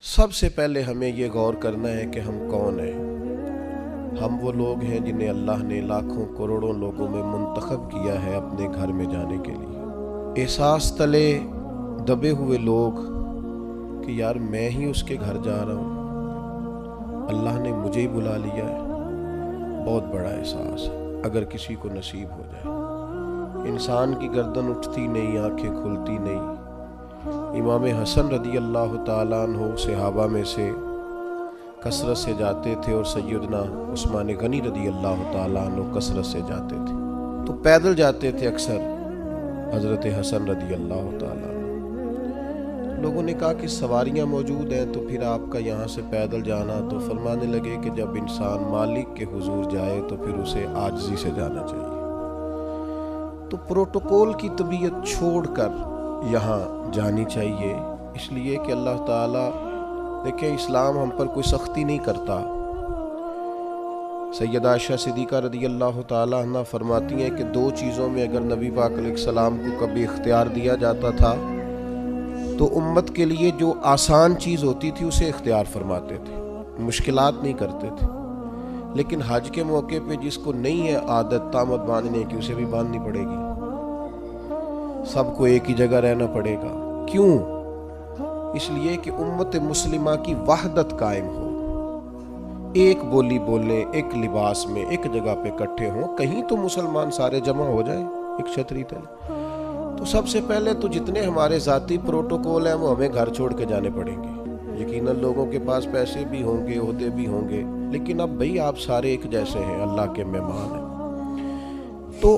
सबसे पहले हमें ये गौर करना है कि हम कौन हैं। हम वो लोग हैं जिन्हें अल्लाह ने लाखों करोड़ों लोगों में मुंतखब किया है अपने घर में जाने के लिए। एहसास तले दबे हुए लोग कि यार मैं ही उसके घर जा रहा हूँ, अल्लाह ने मुझे ही बुला लिया है। बहुत बड़ा एहसास है अगर किसी को नसीब हो जाए। इंसान की गर्दन उठती नहीं, आंखें खुलती नहीं। इमाम हसन रदी अल्लाह ताला अन्हु सहाबा में से कसरत से जाते थे और सैयदना उस्मान गनी रदी अल्लाह ताला अन्हु कसरत से जाते थे, तो पैदल जाते थे अक्सर हज़रत हसन रदी अल्लाह ताला अन्हु। लोगों ने कहा कि सवारियां मौजूद हैं तो फिर आपका यहाँ से पैदल जाना, तो फरमाने लगे कि जब इंसान मालिक के हुजूर जाए तो फिर उसे आजिज़ी से जाना चाहिए। तो प्रोटोकॉल की तबीयत छोड़कर यहाँ जानी चाहिए, इसलिए कि अल्लाह ताला देखिए इस्लाम हम पर कोई सख्ती नहीं करता। सैयदा आयशा सिद्दीक़ा रदी अल्लाह ताला अन्हा फरमाती हैं कि दो चीज़ों में अगर नबी पाक अलैहिस्सलाम को कभी इख्तियार दिया जाता था तो उम्मत के लिए जो आसान चीज़ होती थी उसे इख्तियार फरमाते थे, मुश्किलात नहीं करते थे। लेकिन हज के मौके पे जिसको नहीं है आदत तामत बांधने की, उसे भी बांधनी पड़ेगी। सबको एक ही जगह रहना पड़ेगा। क्यों? इसलिए कि उम्मत मुस्लिमा की वहदत कायम हो, एक बोली बोले, एक लिबास में एक जगह पे इकट्ठे हों, कहीं तो मुसलमान सारे जमा हो जाए एक छतरी तले। तो सबसे पहले तो जितने हमारे ज़ाती प्रोटोकॉल हैं वो हमें घर छोड़ के जाने पड़ेंगे। यकीनन लोगों के पास पैसे भी होंगे, ओहदे भी होंगे, लेकिन अब भाई आप सारे एक जैसे हैं, अल्लाह के मेहमान हैं। तो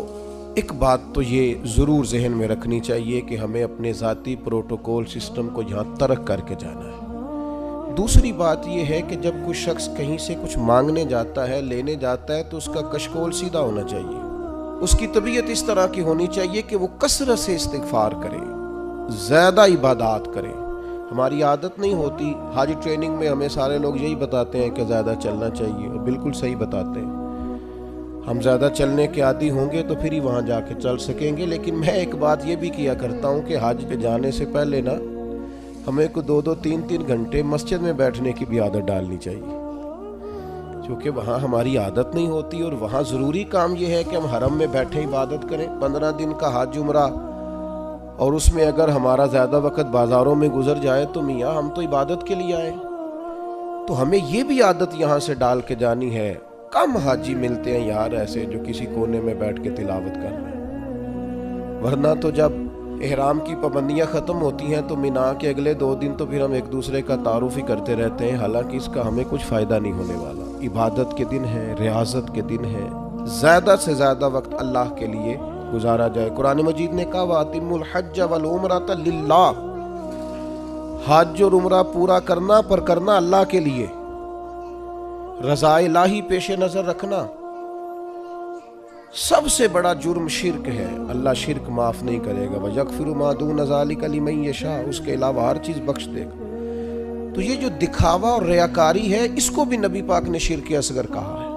एक बात तो ये ज़रूर जहन में रखनी चाहिए कि हमें अपने ज़ाती प्रोटोकॉल सिस्टम को यहाँ तर्क करके जाना है। दूसरी बात ये है कि जब कोई शख्स कहीं से कुछ मांगने जाता है, लेने जाता है, तो उसका कशकोल सीधा होना चाहिए। उसकी तबीयत इस तरह की होनी चाहिए कि वो कसरत से इस्तिग़फ़ार करे, ज़्यादा इबादत करे। हमारी आदत नहीं होती। हाजी ट्रेनिंग में हमें सारे लोग यही बताते हैं कि ज़्यादा चलना चाहिए, और बिल्कुल सही बताते हैं। हम ज़्यादा चलने के आदी होंगे तो फिर ही वहाँ जाके चल सकेंगे। लेकिन मैं एक बात ये भी किया करता हूँ कि हज पे जाने से पहले ना हमें को 2-2, 3-3 घंटे मस्जिद में बैठने की भी आदत डालनी चाहिए, क्योंकि वहाँ हमारी आदत नहीं होती। और वहाँ ज़रूरी काम ये है कि हम हरम में बैठे इबादत करें। 15 दिन का हज उम्रा, और उसमें अगर हमारा ज़्यादा वक्त बाज़ारों में गुजर जाए तो मियाँ हम तो इबादत के लिए आए। तो हमें ये भी आदत यहाँ से डाल के जानी है। कम हाजी मिलते हैं यार ऐसे जो किसी कोने में बैठ के तिलावत कर रहे हैं, वरना तो जब एहराम की पाबंदियां ख़त्म होती हैं तो मिना के अगले 2 दिन तो फिर हम एक दूसरे का तारुफ ही करते रहते हैं। हालांकि इसका हमें कुछ फ़ायदा नहीं होने वाला। इबादत के दिन है, रियाजत के दिन है, ज़्यादा से ज़्यादा वक्त अल्लाह के लिए गुजारा जाए। कुरान मजीद ने कहा वातिमुल हज्ज वल उम्रता लिल्लाह, हज और उम्रा पूरा करना, पर करना अल्लाह के लिए, रज़ा इलाही पेशे नजर रखना। सबसे बड़ा जुर्म शिर्क है, अल्लाह शिर्क माफ नहीं करेगा। व यगफिरु मा दून ज़ालिका लिमन यशा, उसके अलावा हर चीज बख्श देगा। तो ये जो दिखावा और रियाकारी है, इसको भी नबी पाक ने शिर्क असगर कहा है।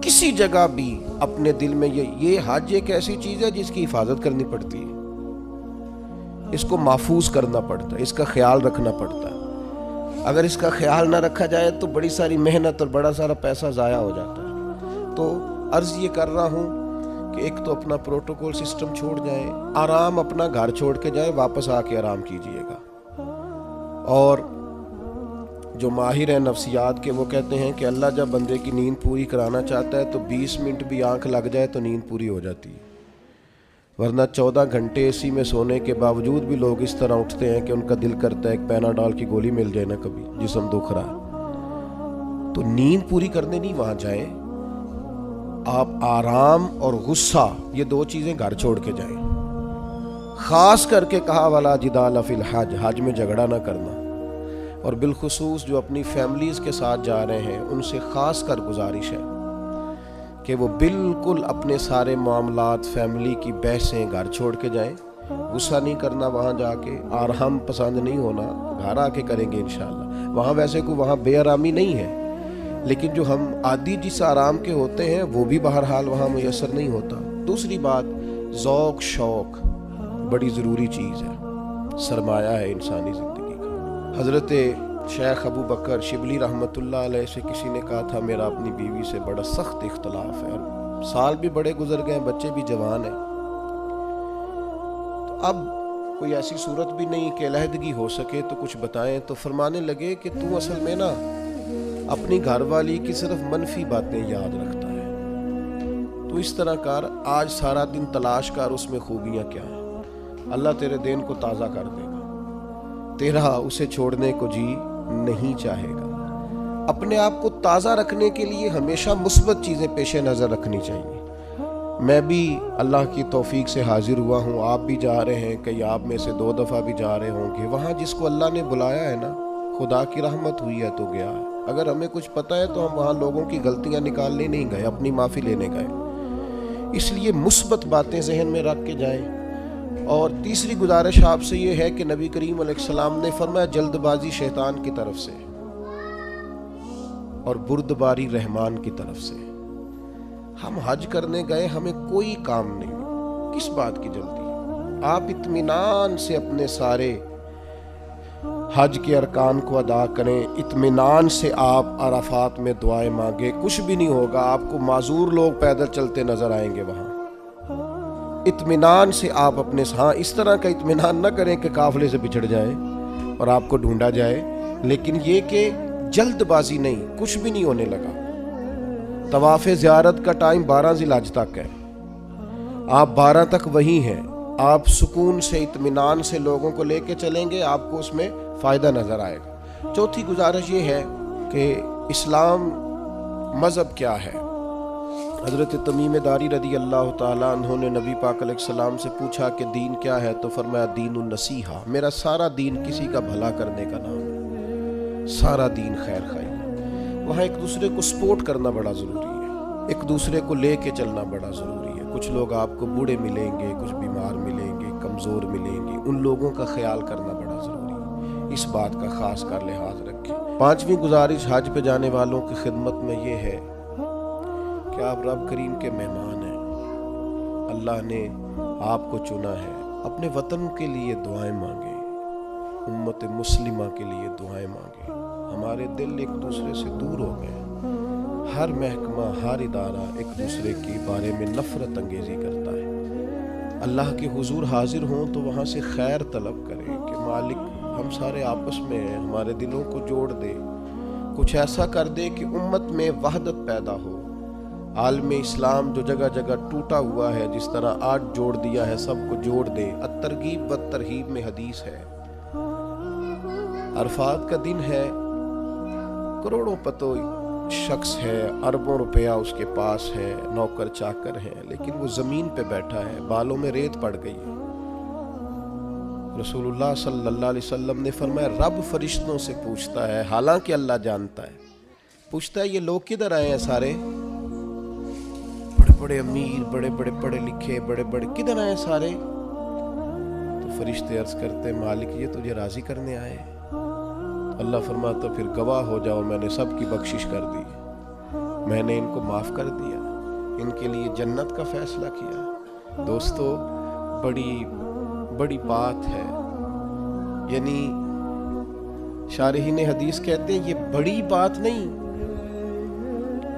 किसी जगह भी अपने दिल में ये हज एक ऐसी चीज है जिसकी हिफाजत करनी पड़ती है, इसको महफूज करना पड़ता है, इसका ख्याल रखना पड़ता है। अगर इसका ख्याल ना रखा जाए तो बड़ी सारी मेहनत और बड़ा सारा पैसा ज़ाया हो जाता है। तो अर्ज़ ये कर रहा हूँ कि एक तो अपना प्रोटोकॉल सिस्टम छोड़ जाए, आराम अपना घर छोड़ के जाए, वापस आके आराम कीजिएगा। और जो माहिर हैं नफ्सियात के, वो कहते हैं कि अल्लाह जब बंदे की नींद पूरी कराना चाहता है तो 20 मिनट भी आंख लग जाए तो नींद पूरी हो जाती है। वरना 14 घंटे एसी में सोने के बावजूद भी लोग इस तरह उठते हैं कि उनका दिल करता है एक पैनाडॉल की गोली मिल जाए ना, कभी जिस्म दुख रहा है। तो नींद पूरी करने नहीं वहां जाए, आप आराम और गुस्सा, ये 2 चीजें घर छोड़ के जाएं। खास करके कहा वाला जिदाल फिल हज, हज में झगड़ा ना करना। और बिलखुसूस जो अपनी फैमिलीज के साथ जा रहे हैं उनसे खास कर गुजारिश है कि वो बिल्कुल अपने सारे मामलात, फैमिली की बहसें घर छोड़ के जाएं। गुस्सा नहीं करना वहाँ जाके, आराम पसंद नहीं होना, घर आके करेंगे इंशाल्लाह। वहाँ वैसे कोई वहाँ बेआरामी नहीं है, लेकिन जो हम आदि जिस आराम के होते हैं वो भी बहरहाल वहाँ मुयसर नहीं होता। दूसरी बात, ज़ौक़ शौक़ बड़ी ज़रूरी चीज़ है, सरमाया है इंसानी ज़िंदगी का। हज़रत शेख अबू बकर शिबली रहमतुल्लाह अलैह से किसी ने कहा था, मेरा अपनी बीवी से बड़ा सख्त इख्तलाफ है और साल भी बड़े गुजर गए, बच्चे भी जवान हैं, तो अब कोई ऐसी सूरत भी नहीं कि अलहदगी हो सके, तो कुछ बताएं। तो फरमाने लगे कि तू असल में ना अपनी घरवाली की सिर्फ मनफी बातें याद रखता है, तो इस तरह कर, आज सारा दिन तलाश कर उसमें खूबियां क्या हैं, अल्लाह तेरे दिन को ताज़ा कर देगा, तेरा उसे छोड़ने को जी नहीं चाहेगा। अपने आप को ताज़ा रखने के लिए हमेशा मुस्बत चीज़ें पेश नज़र रखनी चाहिए। मैं भी अल्लाह की तौफीक से हाजिर हुआ हूँ, आप भी जा रहे हैं, कई आप में से 2 दफ़ा भी जा रहे होंगे। वहाँ जिसको अल्लाह ने बुलाया है ना, खुदा की रहमत हुई है तो गया है। अगर हमें कुछ पता है तो हम वहाँ लोगों की गलतियाँ निकालने नहीं गए, अपनी माफ़ी लेने गए। इसलिए मुस्बत बातें जहन में रख के जाएं। और तीसरी गुजारिश आपसे ये है कि नबी करीम अलैहिस्सलाम ने फरमाया, जल्दबाजी शैतान की तरफ से और बुर्दबारी रहमान की तरफ से। हम हज करने गए, हमें कोई काम नहीं, किस बात की जल्दी? आप इत्मीनान से अपने सारे हज के अरकान को अदा करें, इत्मीनान से आप अराफात में दुआएं मांगे, कुछ भी नहीं होगा। आपको माजूर लोग पैदल चलते नजर आएंगे वहां। इत्मीनान से आप अपने, हाँ इस तरह का इत्मीनान न करें कि काफिले से बिछड़ जाए और आपको ढूंढा जाए, लेकिन ये कि जल्दबाजी नहीं, कुछ भी नहीं होने लगा। तवाफ़ ज़ियारत का टाइम 12 ज़िलहज तक है, आप 12 तक वहीं हैं। आप सुकून से इत्मीनान से लोगों को लेके चलेंगे, आपको उसमें फ़ायदा नज़र आएगा। चौथी गुजारिश ये है कि इस्लाम मज़हब क्या है। हज़रत तमीम दारी रदी अल्लाह ताला अन्हु ने नबी पाक अलैहिस्सलाम से पूछा कि दीन क्या है, तो फरमाया दीनुन नसीहा, मेरा सारा दीन किसी का भला करने का नाम है, सारा दीन खैर खाई। वहाँ एक दूसरे को सपोर्ट करना बड़ा ज़रूरी है, एक दूसरे को लेके चलना बड़ा ज़रूरी है। कुछ लोग आपको बूढ़े मिलेंगे, कुछ बीमार मिलेंगे, कमज़ोर मिलेंगे, उन लोगों का ख्याल करना बड़ा ज़रूरी है, इस बात का ख़ास कर लिहाज रखें। 5वीं गुजारिश हज पे जाने वालों की खिदमत में ये है कि आप रब करीम के मेहमान हैं, अल्लाह ने आपको चुना है। अपने वतन के लिए दुआएं मांगे, उम्मत मुस्लिमा के लिए दुआएं मांगे। हमारे दिल एक दूसरे से दूर हो गए, हर महकमा हर इदारा एक दूसरे के बारे में नफरत अंगेजी करता है। अल्लाह के हुजूर हाजिर हों तो वहाँ से खैर तलब करें कि मालिक हम सारे आपस में हैं, हमारे दिलों को जोड़ दे, कुछ ऐसा कर दे कि उम्मत में वहदत पैदा हो। आलम इस्लाम जो जगह जगह टूटा हुआ है, जिस तरह आज जोड़ दिया है, सबको जोड़ दे। अत-तरगीब व तरहीब में हदीस है, अरफात का दिन है, करोड़ों पतो शख्स है, अरबों रुपया उसके पास है, नौकर चाकर है, लेकिन वो जमीन पे बैठा है, बालों में रेत पड़ गई है। रसूलुल्लाह सल्लल्लाहु अलैहि वसल्लम ने फरमाया, रब फरिश्तों से पूछता है, हालांकि अल्लाह जानता है, पूछता है ये लोग किधर आए हैं सारे, बड़े बड़े अमीर, बड़े बड़े पढ़े लिखे, बड़े बड़े, किधर आए सारे? तो फरिश्ते अर्ज करते, मालिक ये तुझे राजी करने आए। अल्लाह फरमाता, फिर गवाह हो जाओ, मैंने सबकी बख्शिश कर दी, मैंने इनको माफ़ कर दिया, इनके लिए जन्नत का फैसला किया। दोस्तों, बड़ी बात है। यानी शारहीन हदीस कहते हैं ये बड़ी बात नहीं,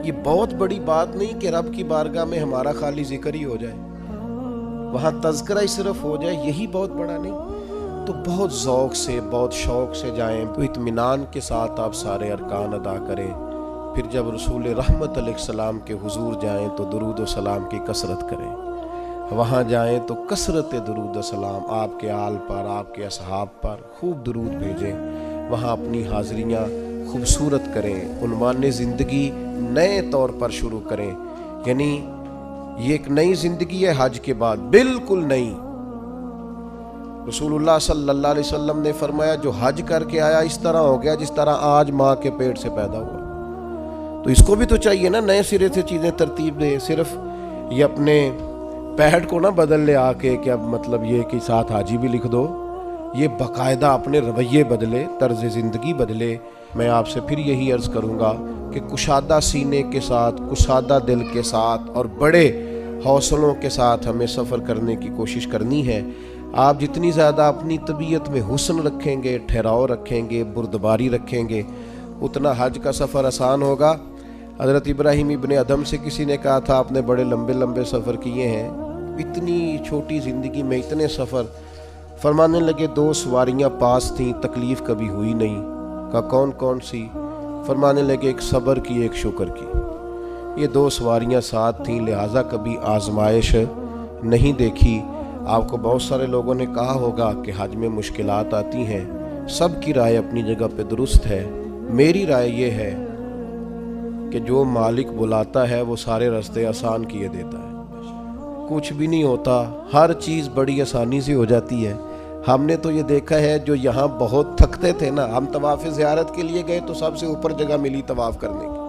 ये बहुत बड़ी बात नहीं कि रब की बारगाह में हमारा खाली जिक्र ही हो जाए, वहाँ तज़किरा ही सिर्फ हो जाए, यही बहुत बड़ा नहीं। तो बहुत ज़ौक़ से, बहुत शौक़ से जाएं, तो इत्मीनान के साथ आप सारे अरकान अदा करें। फिर जब रसूल रहमत अलैहिस्सलाम के हुजूर जाएं तो दुरूद व सलाम की कसरत करें। वहाँ जाएं तो कसरत दुरूद व सलाम आपके आल पर, आपके असहाब पर खूब दुरूद भेजें। वहाँ अपनी हाज़रियाँ खूबसूरत करें, उन्वान ज़िंदगी नए तौर पर शुरू करें। यानी ये एक नई ज़िंदगी है हज के बाद, बिल्कुल नई। रसूलुल्लाह सल्लल्लाहु अलैहि वसल्लम ने फरमाया, जो हज करके आया इस तरह हो गया जिस तरह आज माँ के पेट से पैदा हुआ। तो इसको भी तो चाहिए ना नए सिरे से चीज़ें तरतीब दे। सिर्फ ये अपने पैड को ना बदल ले आके कि अब मतलब ये कि साथ हाजी भी लिख दो, ये बाकायदा अपने रवैये बदले, तर्ज ज़िंदगी बदले। मैं आपसे फिर यही अर्ज़ करूँगा कि कुशादा सीने के साथ, कुशादा दिल के साथ और बड़े हौसलों के साथ हमें सफ़र करने की कोशिश करनी है। आप जितनी ज़्यादा अपनी तबीयत में हुस्न रखेंगे, ठहराव रखेंगे, बुर्दबारी रखेंगे, उतना हज का सफ़र आसान होगा। हज़रत इब्राहीम इब्ने अदम से किसी ने कहा था आपने बड़े लंबे लंबे सफ़र किए हैं, इतनी छोटी ज़िंदगी में इतने सफ़र। फरमाने लगे 2 सवारियाँ पास थीं, तकलीफ़ कभी हुई नहीं। कहा कौन कौन सी? फरमाने लगे एक सब्र की, एक शुक्र की। ये 2 सवारियाँ साथ थीं, लिहाजा कभी आजमाइश नहीं देखी। आपको बहुत सारे लोगों ने कहा होगा कि हज में मुश्किलात आती हैं, सब की राय अपनी जगह पे दुरुस्त है। मेरी राय ये है कि जो मालिक बुलाता है वो सारे रास्ते आसान किए देता है। कुछ भी नहीं होता, हर चीज़ बड़ी आसानी से हो जाती है। हमने तो ये देखा है, जो यहाँ बहुत थकते थे ना, हम तवाफ़ ज़ियारत के लिए गए तो सबसे ऊपर जगह मिली तवाफ़ करने की।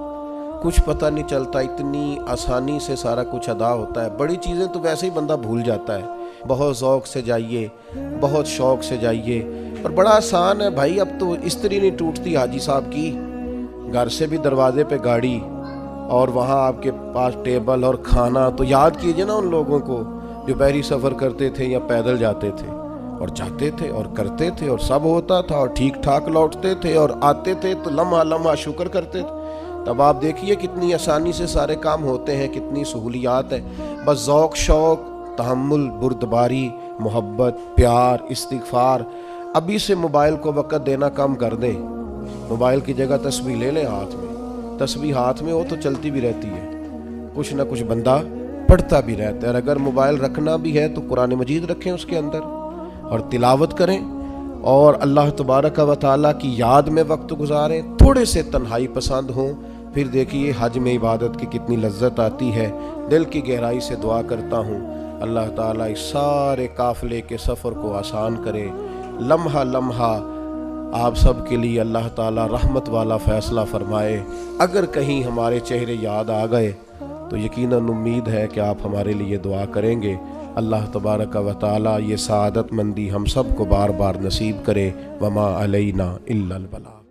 कुछ पता नहीं चलता, इतनी आसानी से सारा कुछ अदा होता है। बड़ी चीज़ें तो वैसे ही बंदा भूल जाता है। बहुत ज़ौक़ से जाइए, बहुत शौक़ से जाइए, और बड़ा आसान है भाई। अब तो इस्त्री नहीं टूटती हाजी साहब की, घर से भी दरवाजे पे गाड़ी, और वहाँ आपके पास टेबल और खाना। तो याद कीजिए ना उन लोगों को जो बहरी सफ़र करते थे या पैदल जाते थे, और जाते थे और करते थे, और सब होता था, और ठीक ठाक लौटते थे, और आते थे तो लम्हा लम्हा शुक्र करते थे। तब आप देखिए कितनी आसानी से सारे काम होते हैं, कितनी सहूलियात है। बस ज़ौक़ शौक़, तहम्मुल, बुर्दबारी, मोहब्बत, प्यार, इस्तिग़फ़ार। अभी से मोबाइल को वक़्त देना कम कर दें। मोबाइल की जगह तस्बीह ले लें हाथ में। तस्बीह हाथ में हो तो चलती भी रहती है, कुछ ना कुछ बंदा पढ़ता भी रहता है। और अगर मोबाइल रखना भी है तो कुरान मजीद रखें उसके अंदर, और तिलावत करें, और अल्लाह तबारक व तआला की याद में वक्त गुजारें। थोड़े से तन्हाई पसंद हों, फिर देखिए हज में इबादत की कितनी लज्जत आती है। दिल की गहराई से दुआ करता हूँ अल्लाह ताला इस सारे काफ़िले के सफ़र को आसान करे। लम्हा लम्हा आप सब के लिए अल्लाह ताला रहमत वाला फ़ैसला फ़रमाए। अगर कहीं हमारे चेहरे याद आ गए तो यकीनन उम्मीद है कि आप हमारे लिए दुआ करेंगे। अल्लाह तबारक व तआला ये सआदतमंदी हम सब को बार बार नसीब करे। वमा अलैना इल्लल बलाग।